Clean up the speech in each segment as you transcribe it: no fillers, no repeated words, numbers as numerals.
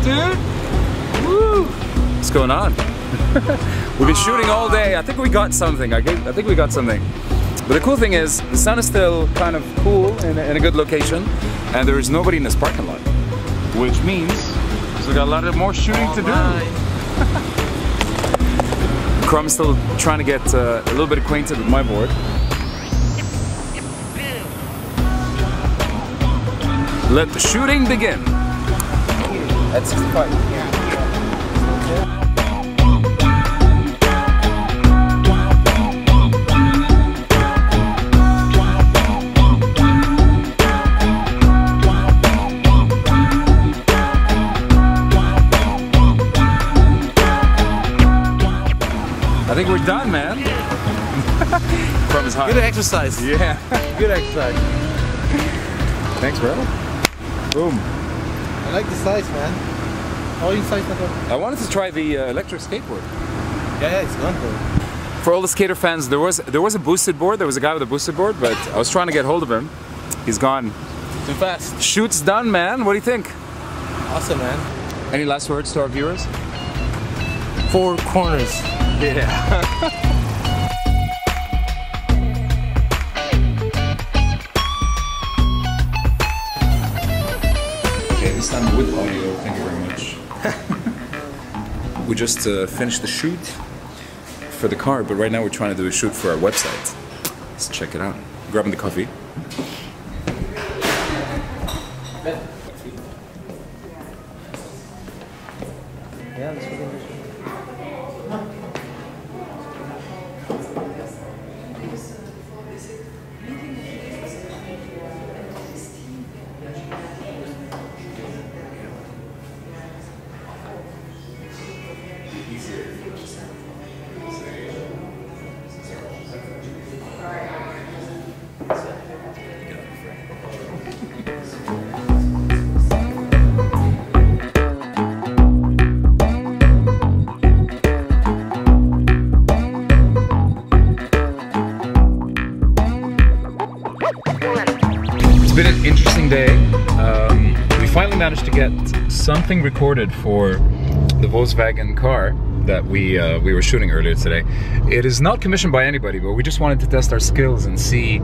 dude. Woo! What's going on? We've been shooting all day. I think we got something. I think we got something. But the cool thing is, the sun is still kind of cool in a good location, and there is nobody in this parking lot. Which means we got a lot of more shooting to do. Crumb's still trying to get a little bit acquainted with my board. Let the shooting begin. At 65. I think we're done, man. Crumb is hot. Good exercise. Yeah. Good exercise. Thanks, bro. Boom. I like the size, man. How are you size that one? I wanted to try the electric skateboard. Yeah, it's gone though. For all the skater fans, there was a boosted board. There was a guy with a boosted board, but I was trying to get hold of him. He's gone. Too fast. Shoot's done, man. What do you think? Awesome, man. Any last words to our viewers? 4 corners. Yeah. Okay, this time with audio, thank you very much. We just finished the shoot for the car, but right now we're trying to do a shoot for our website. Let's check it out. Grabbing the coffee. Yeah, let's begin. It's been an interesting day. We finally managed to get something recorded for the Volkswagen car that we were shooting earlier today. It is not commissioned by anybody, but we just wanted to test our skills and see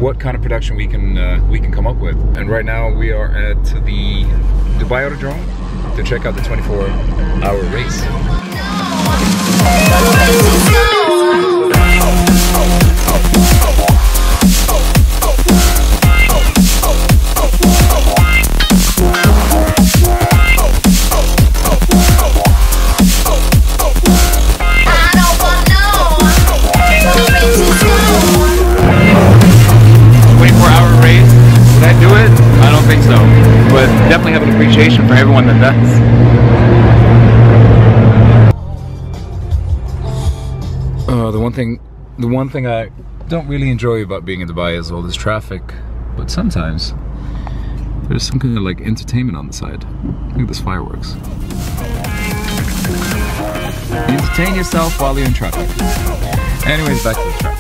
what kind of production we can come up with. And right now we are at the Dubai Autodrome to check out the 24-hour race. Definitely have an appreciation for everyone that does. The one thing I don't really enjoy about being in Dubai is all this traffic, but sometimes there's some kind of like entertainment on the side. Look at this fireworks. You entertain yourself while you're in traffic. Anyways, back to the traffic.